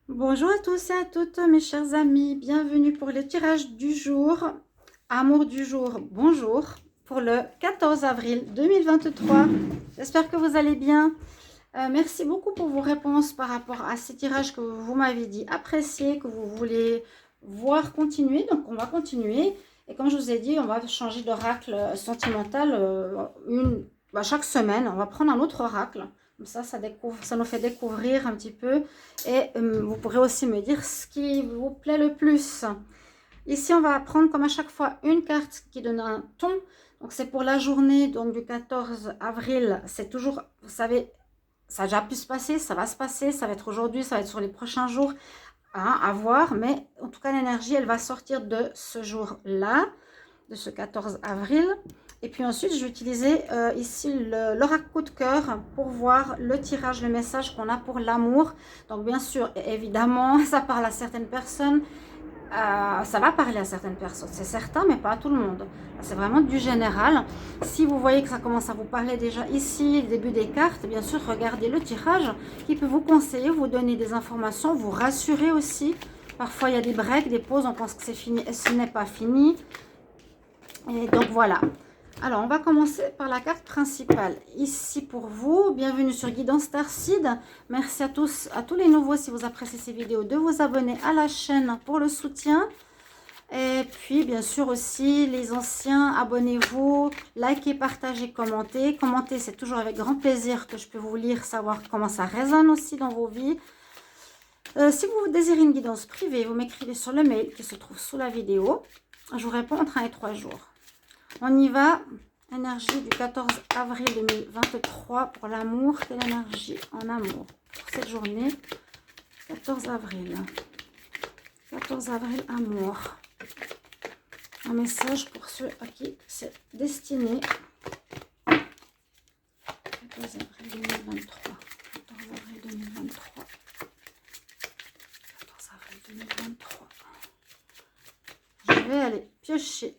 Bonjour à tous et à toutes mes chers amis, bienvenue pour le tirage du jour, amour du jour, bonjour, pour le 14 avril 2023. J'espère que vous allez bien. Merci beaucoup pour vos réponses par rapport à ces tirages que vous m'avez dit apprécier, que vous voulez voir continuer. Donc on va continuer. Et comme je vous ai dit, on va changer d'oracle sentimental chaque semaine. On va prendre un autre oracle. Comme ça nous fait découvrir un petit peu. Et vous pourrez aussi me dire ce qui vous plaît le plus. Ici, on va prendre comme à chaque fois une carte qui donne un ton. Donc c'est pour la journée donc, du 14 avril. C'est toujours, vous savez, ça a déjà pu se passer, ça va se passer, ça va être aujourd'hui, ça va être sur les prochains jours, hein, à voir. Mais en tout cas, l'énergie, elle va sortir de ce jour-là, de ce 14 avril. Et puis ensuite, je vais utiliser ici l'oracle coup de cœur pour voir le tirage, le message qu'on a pour l'amour. Donc bien sûr, évidemment, ça parle à certaines personnes. Ça va parler à certaines personnes, c'est certain, mais pas à tout le monde. C'est vraiment du général. Si vous voyez que ça commence à vous parler déjà ici, le début des cartes, bien sûr, regardez le tirage qui peut vous conseiller, vous donner des informations, vous rassurer aussi. Parfois, il y a des breaks, des pauses, on pense que c'est fini et ce n'est pas fini. Et donc, voilà. Alors, on va commencer par la carte principale. Ici pour vous, bienvenue sur Guidance Starseed. Merci à tous les nouveaux, si vous appréciez ces vidéos, de vous abonner à la chaîne pour le soutien. Et puis, bien sûr aussi, les anciens, abonnez-vous, likez, partagez, commentez. Commentez, c'est toujours avec grand plaisir que je peux vous lire, savoir comment ça résonne aussi dans vos vies. Si vous désirez une guidance privée, vous m'écrivez sur le mail qui se trouve sous la vidéo. Je vous réponds entre 1 et 3 jours. On y va. Énergie du 14 avril 2023 pour l'amour. Quelle énergie en amour pour cette journée 14 avril. 14 avril, amour. Un message pour ceux à qui c'est destiné. 14 avril 2023. 14 avril 2023. 14 avril 2023. Je vais aller piocher.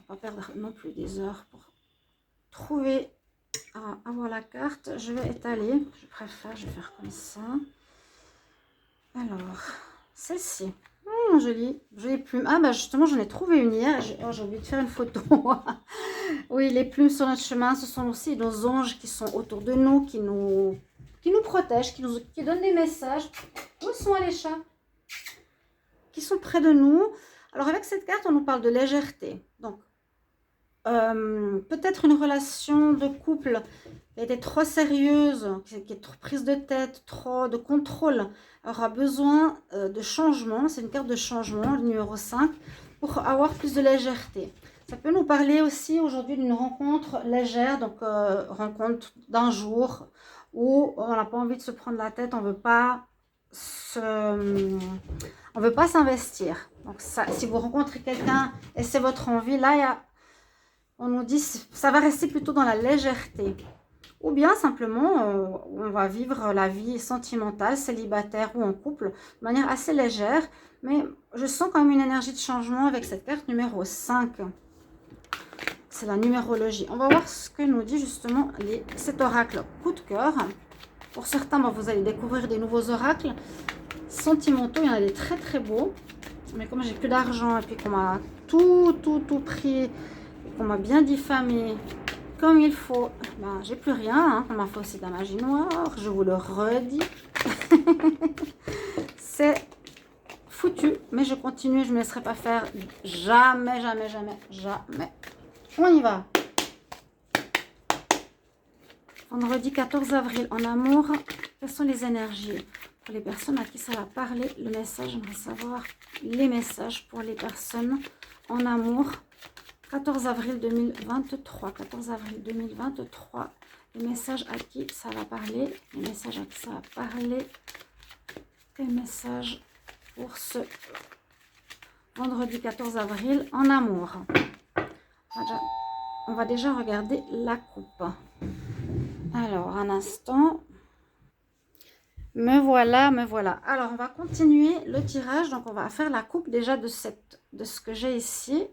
On va pas perdre non plus des heures pour trouver, avoir la carte. Je vais étaler. Je préfère, je vais faire comme ça. Alors, celle-ci. Jolie, jolie plume. Ah bah justement, j'en ai trouvé une hier. J'ai oublié de faire une photo. Oui, les plumes sur notre chemin, ce sont aussi nos anges qui sont autour de nous, qui nous protègent, qui donnent des messages. Où sont les chats? Qui sont près de nous. Alors avec cette carte, on nous parle de légèreté. Donc, peut-être une relation de couple qui était trop sérieuse, qui est trop prise de tête, trop de contrôle, aura besoin de changement. C'est une carte de changement, le numéro 5, pour avoir plus de légèreté. Ça peut nous parler aussi aujourd'hui d'une rencontre légère, donc rencontre d'un jour où on n'a pas envie de se prendre la tête, on veut pas s'investir. Donc ça, si vous rencontrez quelqu'un et c'est votre envie, là on nous dit ça va rester plutôt dans la légèreté. Ou bien simplement, on va vivre la vie sentimentale, célibataire ou en couple, de manière assez légère. Mais je sens quand même une énergie de changement avec cette carte numéro 5. C'est la numérologie. On va voir ce que nous dit justement cet oracle coup de cœur. Pour certains, vous allez découvrir des nouveaux oracles sentimentaux. Il y en a des très très beaux. Mais comme j'ai plus d'argent et puis qu'on m'a tout pris, et qu'on m'a bien diffamé comme il faut, ben, j'ai plus rien, hein. On m'a fait aussi de la magie noire, je vous le redis. C'est foutu, mais je continue, je ne me laisserai pas faire. Jamais, jamais, jamais, jamais. On y va. Vendredi 14 avril, en amour, quelles sont les énergies pour les personnes à qui ça va parler? Le message, j'aimerais savoir les messages pour les personnes en amour. 14 avril 2023, 14 avril 2023, les messages à qui ça va parler, les messages à qui ça va parler, les messages pour ce vendredi 14 avril en amour. On va déjà regarder la coupe. Alors, un instant. Me voilà, me voilà. Alors, on va continuer le tirage. Donc, on va faire la coupe déjà de ce que j'ai ici.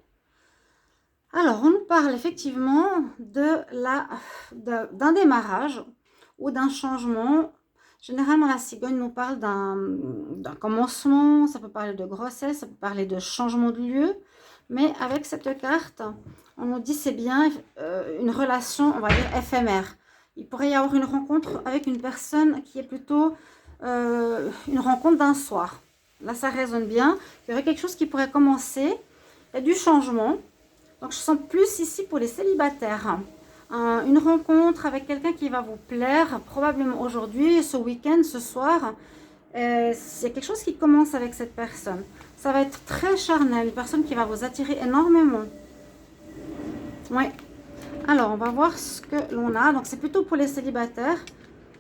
Alors, on nous parle effectivement d'un démarrage ou d'un changement. Généralement, la cigogne nous parle d'un commencement, ça peut parler de grossesse, ça peut parler de changement de lieu. Mais avec cette carte, on nous dit c'est bien une relation, on va dire, éphémère. Il pourrait y avoir une rencontre avec une personne qui est plutôt une rencontre d'un soir. Là, ça résonne bien. Il y aurait quelque chose qui pourrait commencer. Il y a du changement. Donc, je sens plus ici pour les célibataires. Une rencontre avec quelqu'un qui va vous plaire, probablement aujourd'hui, ce week-end, ce soir. C'est quelque chose qui commence avec cette personne. Ça va être très charnel, une personne qui va vous attirer énormément. Oui. Alors, on va voir ce que l'on a. Donc, c'est plutôt pour les célibataires.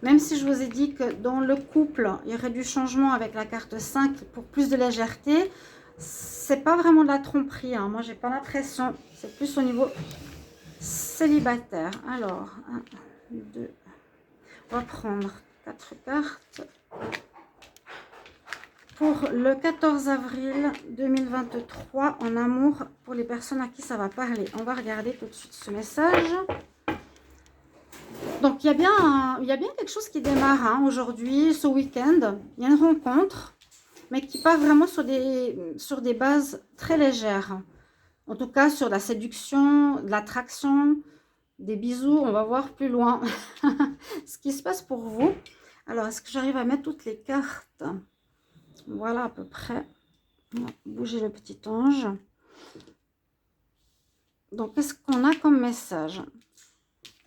Même si je vous ai dit que dans le couple, il y aurait du changement avec la carte 5 pour plus de légèreté. C'est pas vraiment de la tromperie. Hein. Moi, j'ai pas l'impression. C'est plus au niveau célibataire. Alors, 1, 2. On va prendre 4 cartes. Pour le 14 avril 2023, en amour, pour les personnes à qui ça va parler. On va regarder tout de suite ce message. Donc, il y a bien quelque chose qui démarre hein, aujourd'hui, ce week-end. Il y a une rencontre, mais qui part vraiment sur des bases très légères. En tout cas, sur la séduction, de l'attraction, des bisous. On va voir plus loin ce qui se passe pour vous. Alors, est-ce que j'arrive à mettre toutes les cartes? Voilà, à peu près. On va bouger le petit ange. Donc, qu'est-ce qu'on a comme message?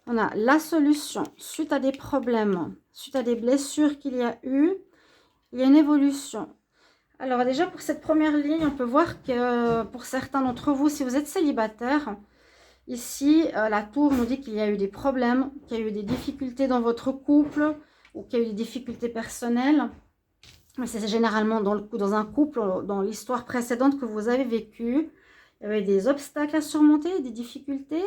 On a la solution suite à des problèmes, suite à des blessures qu'il y a eu. Il y a une évolution. Alors déjà, pour cette première ligne, on peut voir que pour certains d'entre vous, si vous êtes célibataire, ici, la tour nous dit qu'il y a eu des problèmes, qu'il y a eu des difficultés dans votre couple ou qu'il y a eu des difficultés personnelles. Mais c'est généralement dans un couple, dans l'histoire précédente que vous avez vécue. Il y avait des obstacles à surmonter, des difficultés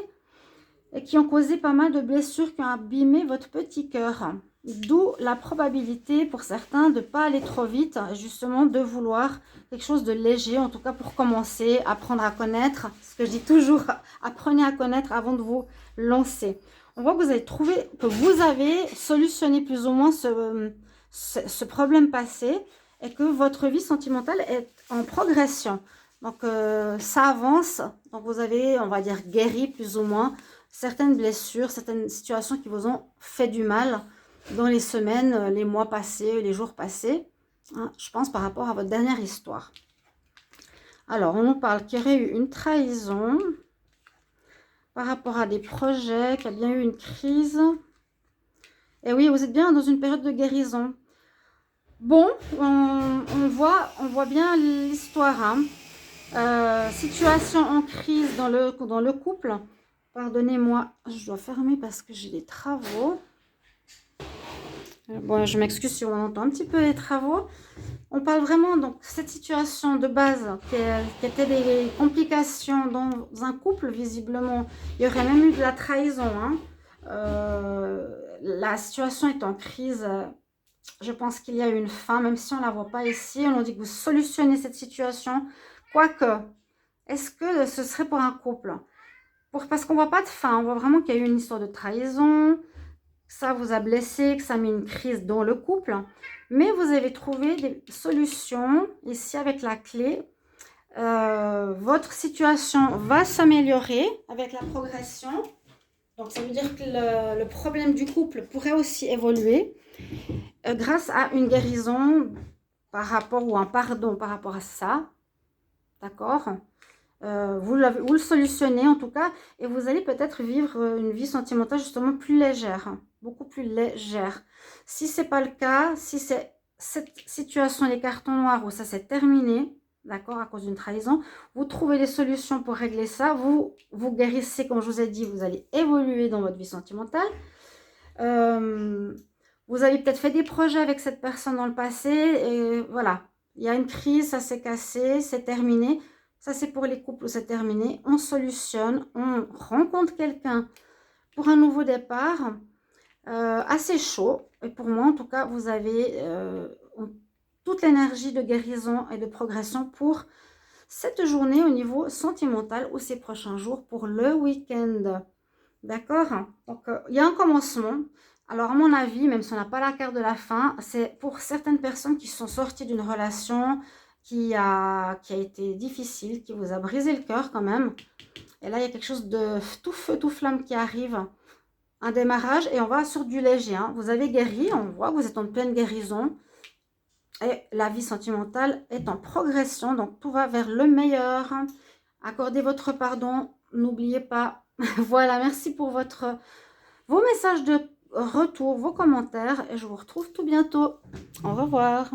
et qui ont causé pas mal de blessures qui ont abîmé votre petit cœur. D'où la probabilité pour certains de ne pas aller trop vite, justement de vouloir quelque chose de léger, en tout cas pour commencer, apprendre à connaître. Ce que je dis toujours, apprenez à connaître avant de vous lancer. On voit que vous avez trouvé, que vous avez solutionné plus ou moins ce problème passé et que votre vie sentimentale est en progression. Donc ça avance, donc vous avez, on va dire, guéri plus ou moins certaines blessures, certaines situations qui vous ont fait du mal dans les semaines, les mois passés, les jours passés, hein, je pense par rapport à votre dernière histoire. Alors, on nous parle qu'il y aurait eu une trahison par rapport à des projets, qu'il y a bien eu une crise. Et oui, vous êtes bien dans une période de guérison. Bon, on voit bien l'histoire. Hein. Situation en crise dans le couple. Pardonnez-moi, je dois fermer parce que j'ai des travaux. Bon, je m'excuse si on entend un petit peu les travaux. On parle vraiment donc cette situation de base qui était des complications dans un couple, visiblement. Il y aurait même eu de la trahison. Hein. La situation est en crise. Je pense qu'il y a eu une fin, même si on ne la voit pas ici. On nous dit que vous solutionnez cette situation. Quoique, est-ce que ce serait pour un couple? Parce qu'on ne voit pas de fin. On voit vraiment qu'il y a eu une histoire de trahison. Que ça vous a blessé, que ça a mis une crise dans le couple. Mais vous avez trouvé des solutions ici avec la clé. Votre situation va s'améliorer avec la progression. Donc, ça veut dire que le problème du couple pourrait aussi évoluer grâce à une guérison par rapport, ou un pardon par rapport à ça. D'accord ? Vous le solutionnez en tout cas, et vous allez peut-être vivre une vie sentimentale justement plus légère, beaucoup plus légère. Si ce n'est pas le cas, si c'est cette situation, les cartons noirs où ça s'est terminé, d'accord, à cause d'une trahison, vous trouvez des solutions pour régler ça, vous guérissez, comme je vous ai dit, vous allez évoluer dans votre vie sentimentale. Vous avez peut-être fait des projets avec cette personne dans le passé, et voilà, il y a une crise, ça s'est cassé, c'est terminé. Ça, c'est pour les couples où c'est terminé. On solutionne, on rencontre quelqu'un pour un nouveau départ assez chaud. Et pour moi, en tout cas, vous avez toute l'énergie de guérison et de progression pour cette journée au niveau sentimental ou ces prochains jours pour le week-end. D'accord? Donc, il y a un commencement, Alors, à mon avis, même si on n'a pas la carte de la fin, c'est pour certaines personnes qui sont sorties d'une relation qui a été difficile, qui vous a brisé le cœur quand même. Et là, il y a quelque chose de tout feu, tout flamme qui arrive. Un démarrage et on va sur du léger. Hein. Vous avez guéri, on voit que vous êtes en pleine guérison. Et la vie sentimentale est en progression, donc tout va vers le meilleur. Accordez votre pardon, n'oubliez pas. Voilà, merci pour vos messages de retour, vos commentaires et je vous retrouve tout bientôt. Au revoir.